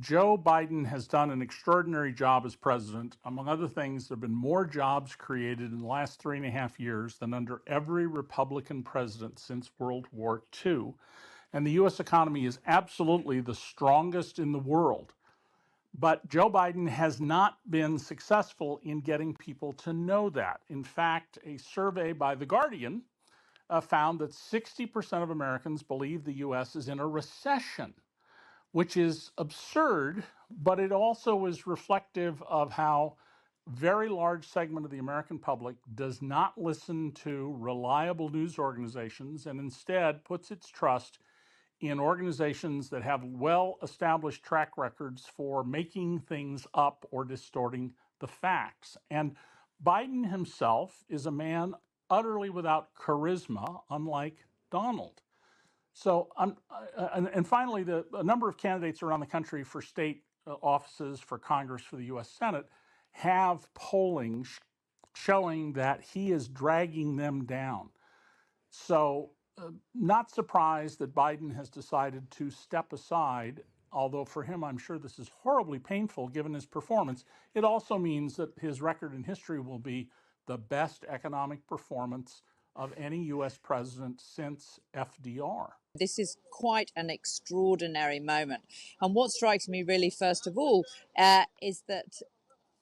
Joe Biden has done an extraordinary job as president. Among other things, there have been more jobs created in the last 3.5 years than under every Republican president since World War II. And the U.S. economy is absolutely the strongest in the world. But Joe Biden has not been successful in getting people to know that. In fact, a survey by The Guardian found that 60% of Americans believe the U.S. is in a recession, which is absurd, but it also is reflective of how very large segment of the American public does not listen to reliable news organizations and instead puts its trust in organizations that have well-established track records for making things up or distorting the facts. And Biden himself is a man utterly without charisma, unlike Donald. So, and finally, a number of candidates around the country for state offices, for Congress, for the U.S. Senate, have polling showing that he is dragging them down. So, not surprised that Biden has decided to step aside, although for him, I'm sure this is horribly painful given his performance. It also means that his record in history will be the best economic performance of any U.S. president since FDR. This is quite an extraordinary moment. And what strikes me really, first of all, is that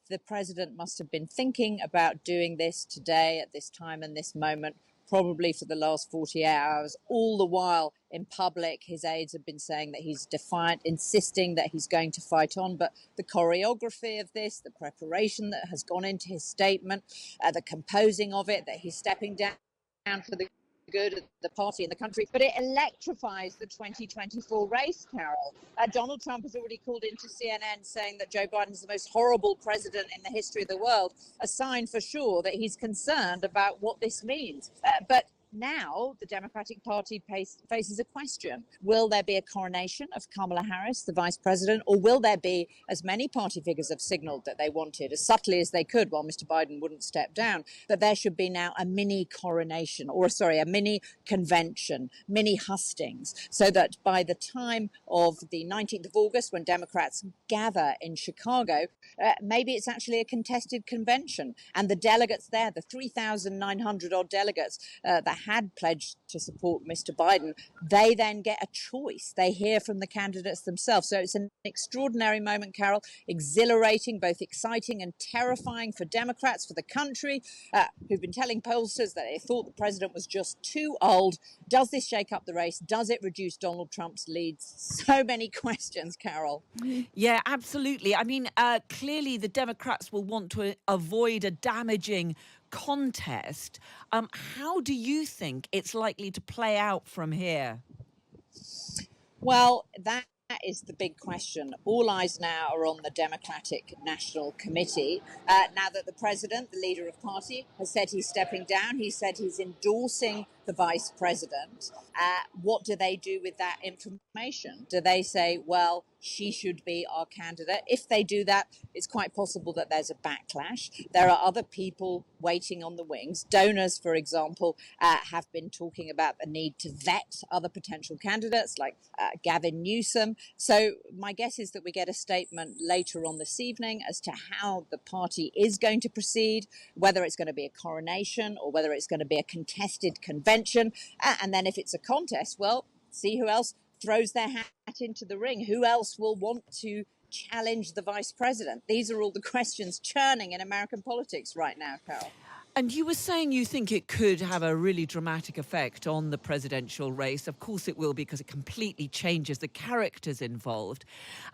the president must have been thinking about doing this today at this time and this moment, probably for the last 48 hours. All the while in public, his aides have been saying that he's defiant, insisting that he's going to fight on. But the choreography of this, the preparation that has gone into his statement, the composing of it, that he's stepping down for the good of the party and the country, but it electrifies the 2024 race, Carol. Donald Trump has already called into CNN saying that Joe Biden is the most horrible president in the history of the world, a sign for sure that he's concerned about what this means. But now the Democratic Party faces a question. Will there be a coronation of Kamala Harris, the vice president, or will there be, as many party figures have signaled that they wanted, as subtly as they could while Mr. Biden wouldn't step down, that there should be now a mini coronation, a mini convention, mini hustings, so that by the time of the 19th of August, when Democrats gather in Chicago, maybe it's actually a contested convention. And the delegates there, the 3,900 odd delegates that had pledged to support Mr. Biden, they then get a choice. They hear from the candidates themselves. So it's an extraordinary moment, Carol, exhilarating, both exciting and terrifying for Democrats, for the country, who've been telling pollsters that they thought the president was just too old. Does this shake up the race? Does it reduce Donald Trump's leads? So many questions, Carol. Yeah, absolutely. I mean, clearly the Democrats will want to avoid a damaging contest. How do you think it's likely to play out from here? Well, that is the big question. All eyes now are on the Democratic National Committee. Now that the president, the leader of the party, has said he's stepping down, he said he's endorsing the vice president. What do they do with that information? Do they say, well, she should be our candidate? If they do that, it's quite possible that there's a backlash. There are other people waiting on the wings. Donors, for example, have been talking about the need to vet other potential candidates like Gavin Newsom. So my guess is that we get a statement later on this evening as to how the party is going to proceed, whether it's going to be a coronation or whether it's going to be a contested convention. And then if it's a contest, well, see who else throws their hat into the ring. Who else will want to challenge the vice president? These are all the questions churning in American politics right now, Carol. And you were saying you think it could have a really dramatic effect on the presidential race. Of course it will, because it completely changes the characters involved.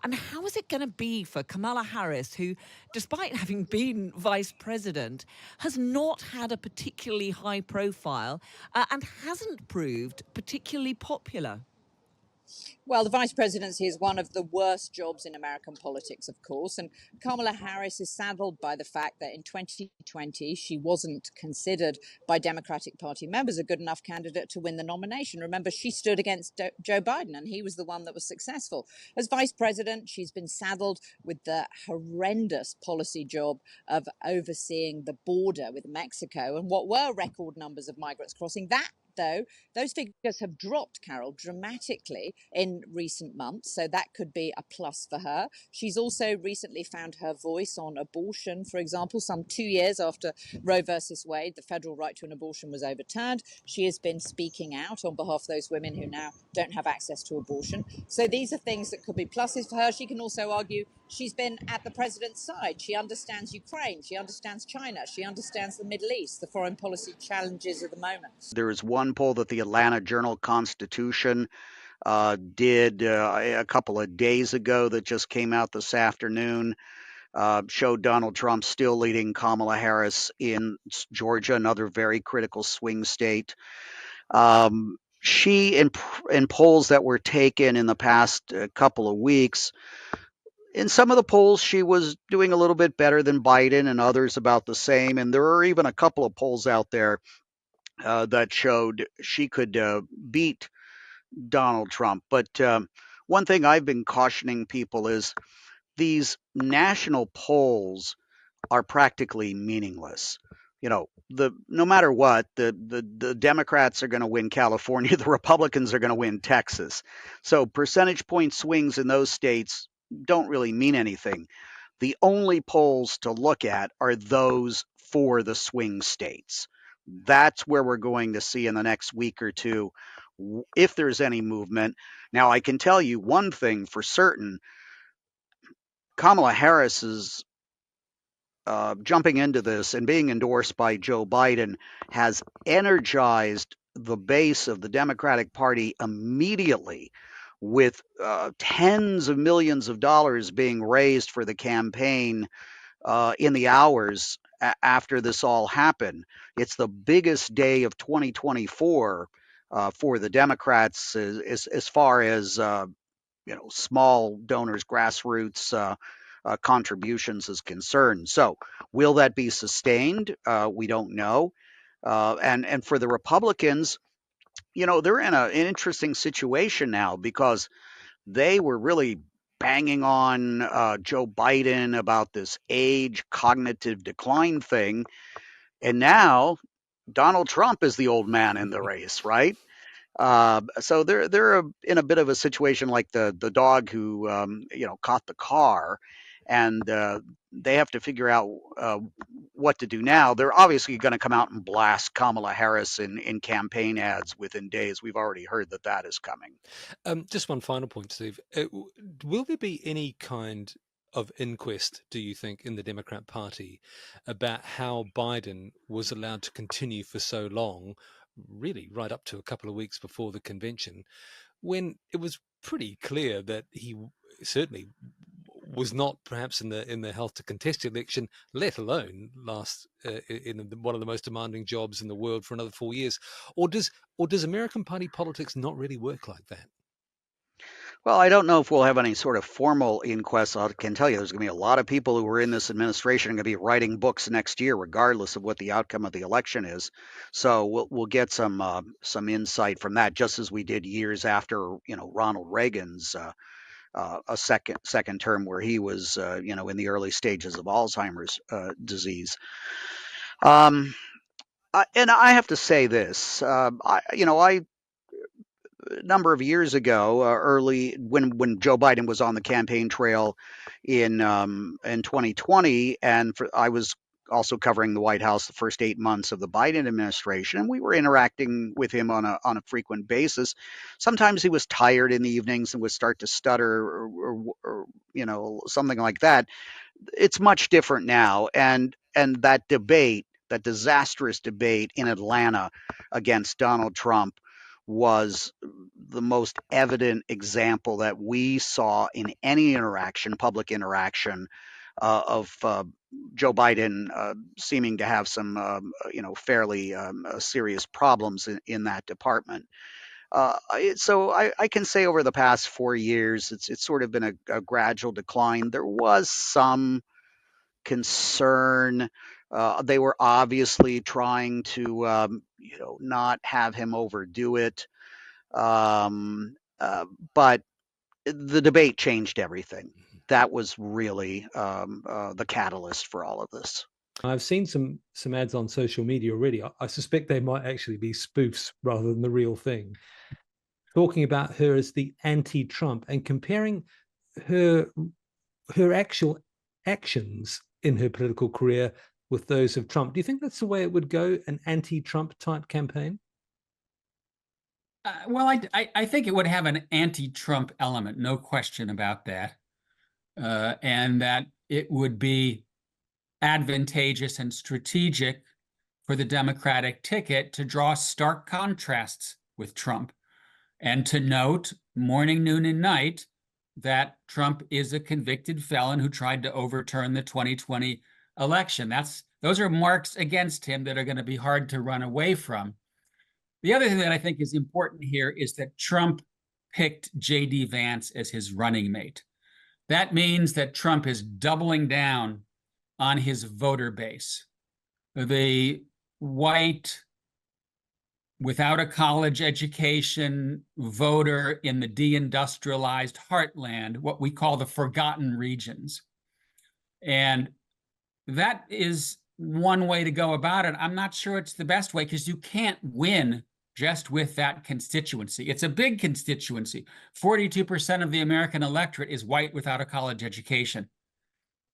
And how is it going to be for Kamala Harris, who, despite having been vice president, has not had a particularly high profile and hasn't proved particularly popular? Well, the vice presidency is one of the worst jobs in American politics, of course. And Kamala Harris is saddled by the fact that in 2020, she wasn't considered by Democratic Party members a good enough candidate to win the nomination. Remember, she stood against Joe Biden, and he was the one that was successful. As vice president, she's been saddled with the horrendous policy job of overseeing the border with Mexico and what were record numbers of migrants crossing. That though, those figures have dropped, Carol, dramatically in recent months. So that could be a plus for her. She's also recently found her voice on abortion, for example, some 2 years after Roe versus Wade, the federal right to an abortion was overturned. She has been speaking out on behalf of those women who now don't have access to abortion. So these are things that could be pluses for her. She can also argue she's been at the president's side. She understands Ukraine. She understands China. She understands the Middle East, the foreign policy challenges of the moment. There is one poll that the Atlanta Journal-Constitution did a couple of days ago that just came out this afternoon, showed Donald Trump still leading Kamala Harris in Georgia, another very critical swing state. She, in polls that were taken in the past couple of weeks, in some of the polls, she was doing a little bit better than Biden, and others about the same. And there are even a couple of polls out there that showed she could beat Donald Trump. But one thing I've been cautioning people is these national polls are practically meaningless. You know, no matter what, the Democrats are going to win California, the Republicans are going to win Texas. So percentage point swings in those states don't really mean anything. The only polls to look at are those for the swing states. That's where we're going to see in the next week or two if there's any movement. Now, I can tell you one thing for certain. Kamala Harris is jumping into this and being endorsed by Joe Biden has energized the base of the Democratic Party immediately, with tens of millions of dollars being raised for the campaign in the hours after this all happened. It's the biggest day of 2024 for the Democrats as far as small donors, grassroots contributions is concerned. So, will that be sustained? We don't know. And for the Republicans, they're in an interesting situation now because they were really banging on Joe Biden about this age cognitive decline thing. And now Donald Trump is the old man in the race, right? So they're in a bit of a situation like the dog who caught the car, and they have to figure out what to do now. They're obviously going to come out and blast Kamala Harris in campaign ads within days. We've already heard that is coming. Just one final point, Steve. Will there be any kind of inquest, do you think, in the Democrat Party about how Biden was allowed to continue for so long, really right up to a couple of weeks before the convention, when it was pretty clear that he certainly was not perhaps in the health to contest the election, let alone last in one of the most demanding jobs in the world for another 4 years? Or does American party politics not really work like that? Well, I don't know if we'll have any sort of formal inquest. I can tell you there's going to be a lot of people who were in this administration going to be writing books next year, regardless of what the outcome of the election is. So we'll get some insight from that, just as we did years after Ronald Reagan's a second term, where he was in the early stages of Alzheimer's disease. And I have to say this, I a number of years ago, early when Joe Biden was on the campaign trail in 2020, and I was also covering the White House the first 8 months of the Biden administration, and we were interacting with him on a frequent basis. Sometimes he was tired in the evenings and would start to stutter or something like that. It's much different now, and that debate, that disastrous debate in Atlanta against Donald Trump, was the most evident example that we saw in any interaction, public interaction, of Joe Biden seeming to have some, fairly serious problems in that department. So I can say over the past 4 years, it's sort of been a gradual decline. There was some concern. They were obviously trying to, not have him overdo it. But the debate changed everything. That was really the catalyst for all of this. I've seen some ads on social media already. I suspect they might actually be spoofs rather than the real thing, talking about her as the anti-Trump and comparing her actual actions in her political career with those of Trump. Do you think that's the way it would go, an anti-Trump type campaign? Well, I think it would have an anti-Trump element, no question about that, and that it would be advantageous and strategic for the Democratic ticket to draw stark contrasts with Trump and to note morning, noon, and night that Trump is a convicted felon who tried to overturn the 2020 election. Those are marks against him that are going to be hard to run away from. The other thing that I think is important here is that Trump picked J.D. Vance as his running mate. That means that Trump is doubling down on his voter base. The white, without a college education voter in the deindustrialized heartland, what we call the forgotten regions. And that is one way to go about it. I'm not sure it's the best way because you can't win just with that constituency. It's a big constituency. 42% of the American electorate is white without a college education.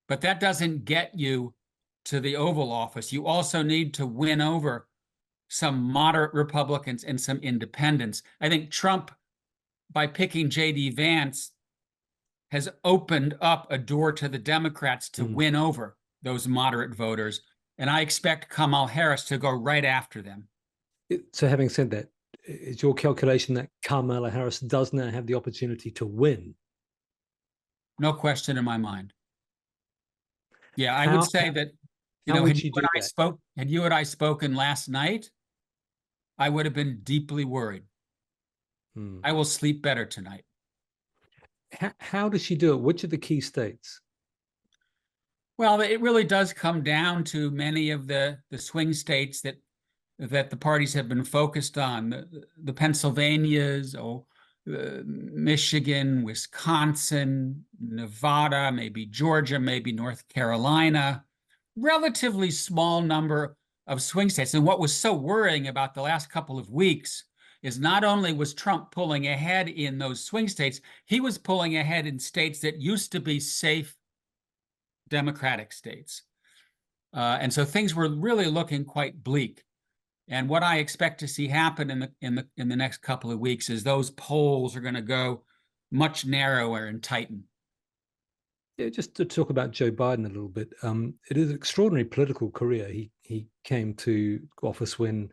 But that doesn't get you to the Oval Office. You also need to win over some moderate Republicans and some independents. I think Trump, by picking J.D. Vance, has opened up a door to the Democrats to win over those moderate voters. And I expect Kamala Harris to go right after them. So having said that, is your calculation that Kamala Harris does now have the opportunity to win? No question in my mind. Yeah, I would say that, had you and I spoken last night, I would have been deeply worried. I will sleep better tonight. How does she do it? Which are the key states? Well, it really does come down to many of the swing states that the parties have been focused on, the Pennsylvanias, Michigan, Wisconsin, Nevada, maybe Georgia, maybe North Carolina, relatively small number of swing states. And what was so worrying about the last couple of weeks is not only was Trump pulling ahead in those swing states, he was pulling ahead in states that used to be safe Democratic states. And so things were really looking quite bleak. And what I expect to see happen in the next couple of weeks is those polls are going to go much narrower and tighten. Yeah, just to talk about Joe Biden a little bit, it is an extraordinary political career. He came to office when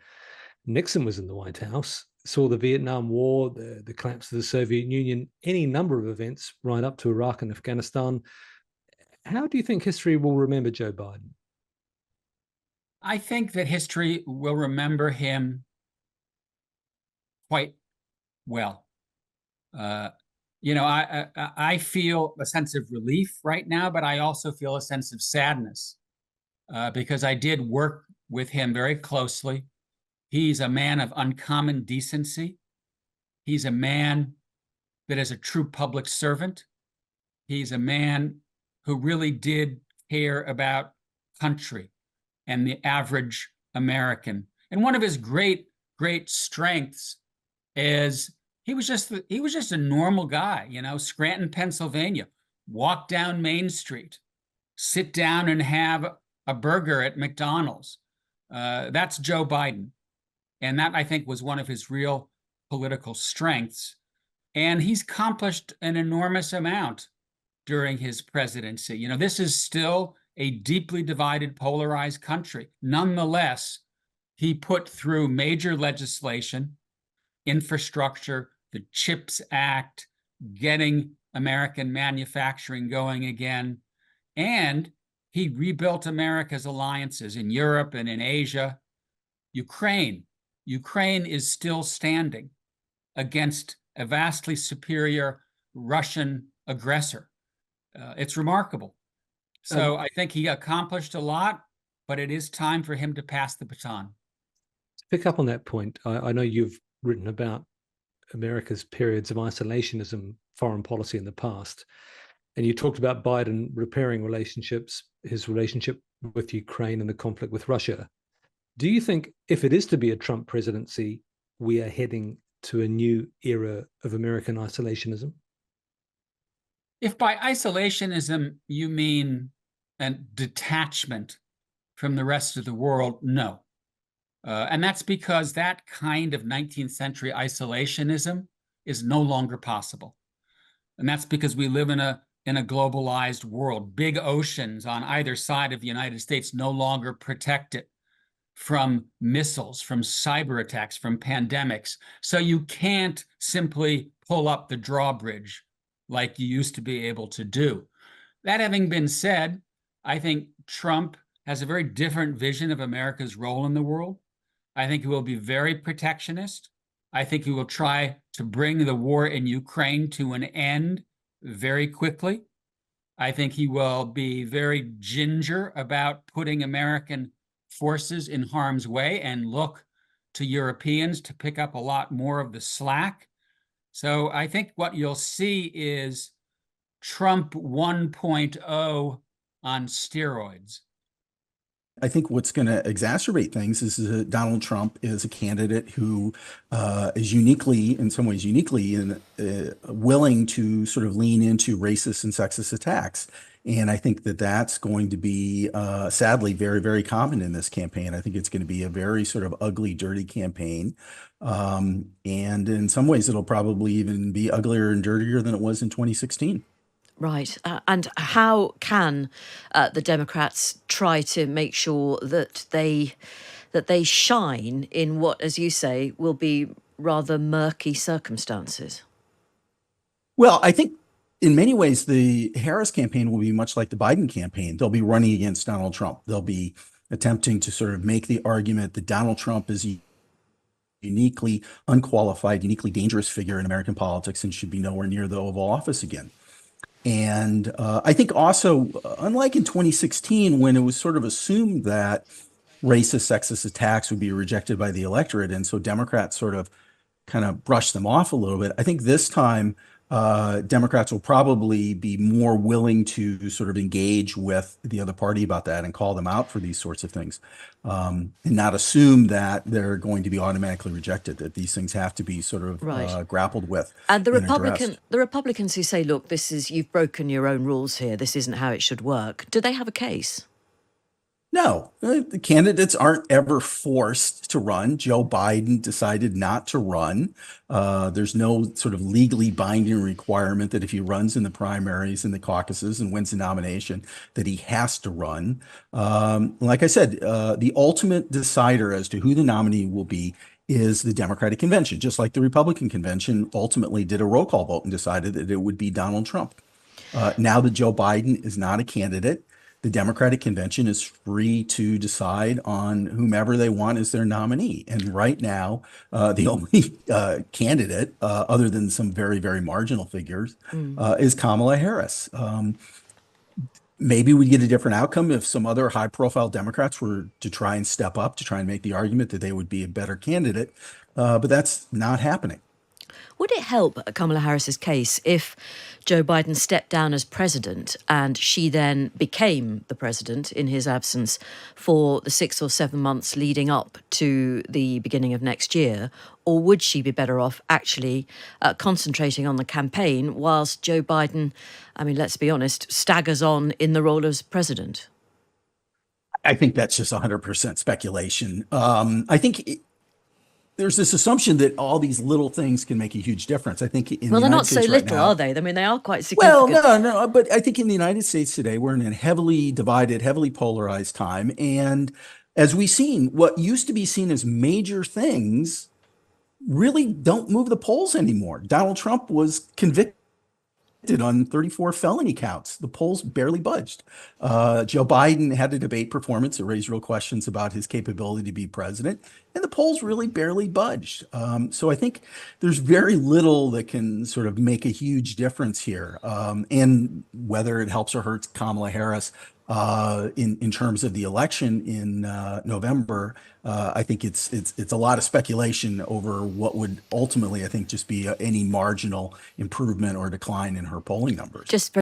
Nixon was in the White House, saw the Vietnam War, the collapse of the Soviet Union, any number of events right up to Iraq and Afghanistan. How do you think history will remember Joe Biden? I think that history will remember him quite well. I feel a sense of relief right now, but I also feel a sense of sadness because I did work with him very closely. He's a man of uncommon decency. He's a man that is a true public servant. He's a man who really did care about country and the average American. And one of his great strengths is he was just a normal guy, Scranton, Pennsylvania, walk down Main Street, sit down and have a burger at McDonald's. That's Joe Biden. And that, I think, was one of his real political strengths. And he's accomplished an enormous amount during his presidency. This is still a deeply divided, polarized country. Nonetheless, he put through major legislation, infrastructure, the CHIPS Act, getting American manufacturing going again, and he rebuilt America's alliances in Europe and in Asia. Ukraine is still standing against a vastly superior Russian aggressor. It's remarkable. So I think he accomplished a lot, but it is time for him to pass the baton. To pick up on that point, I know you've written about America's periods of isolationism, foreign policy in the past. And you talked about Biden repairing relationships, his relationship with Ukraine and the conflict with Russia. Do you think if it is to be a Trump presidency, we are heading to a new era of American isolationism? If by isolationism you mean a detachment from the rest of the world, no. And that's because that kind of 19th century isolationism is no longer possible. And that's because we live in a globalized world. Big oceans on either side of the United States no longer protect it from missiles, from cyber attacks, from pandemics. So you can't simply pull up the drawbridge like you used to be able to do. That having been said, I think Trump has a very different vision of America's role in the world. I think he will be very protectionist. I think he will try to bring the war in Ukraine to an end very quickly. I think he will be very ginger about putting American forces in harm's way and look to Europeans to pick up a lot more of the slack. So I think what you'll see is Trump 1.0 on steroids. I think what's going to exacerbate things is that Donald Trump is a candidate who is uniquely, in some ways, willing to sort of lean into racist and sexist attacks. And I think that that's going to be, sadly, very, very common in this campaign. I think it's going to be a very sort of ugly, dirty campaign. And in some ways, it'll probably even be uglier and dirtier than it was in 2016. Right. And how can the Democrats try to make sure that they shine in what, as you say, will be rather murky circumstances? Well, I think in many ways, the Harris campaign will be much like the Biden campaign. They'll be running against Donald Trump. They'll be attempting to sort of make the argument that Donald Trump is a uniquely unqualified, uniquely dangerous figure in American politics and should be nowhere near the Oval Office again. And I think also, unlike in 2016, when it was sort of assumed that racist, sexist attacks would be rejected by the electorate, and so Democrats sort of kind of brushed them off a little bit, I think this time Democrats will probably be more willing to sort of engage with the other party about that and call them out for these sorts of things, and not assume that they're going to be automatically rejected, that these things have to be sort of grappled with. And the Republicans who say, look, you've broken your own rules here, this isn't how it should work, do they have a case? No, the candidates aren't ever forced to run. Joe Biden decided not to run. There's no sort of legally binding requirement that if he runs in the primaries and the caucuses and wins the nomination, that he has to run. Like I said, the ultimate decider as to who the nominee will be is the Democratic convention, just like the Republican convention ultimately did a roll call vote and decided that it would be Donald Trump. Now that Joe Biden is not a candidate, the Democratic convention is free to decide on whomever they want as their nominee. And right now, the only candidate, other than some very, very marginal figures, is Kamala Harris. Maybe we'd get a different outcome if some other high-profile Democrats were to try and step up to try and make the argument that they would be a better candidate, but that's not happening. Would it help Kamala Harris's case if Joe Biden stepped down as president and she then became the president in his absence for the 6 or 7 months leading up to the beginning of next year? Or would she be better off actually concentrating on the campaign whilst Joe Biden, I mean, let's be honest, staggers on in the role as president? I think that's just 100% speculation. I think there's this assumption that all these little things can make a huge difference. I think in well, the they're United not States so right little, now, are they? I mean, they are quite significant. Well, no, but I think in the United States today, we're in a heavily divided, heavily polarized time. And as we've seen, what used to be seen as major things really don't move the polls anymore. Donald Trump was convicted on 34 felony counts. The polls barely budged. Joe Biden had a debate performance that raised real questions about his capability to be president, and the polls really barely budged. So I think there's very little that can sort of make a huge difference here. And whether it helps or hurts Kamala Harris in terms of the election in November, I think it's a lot of speculation over what would ultimately, I think, just be any marginal improvement or decline in her polling numbers. Just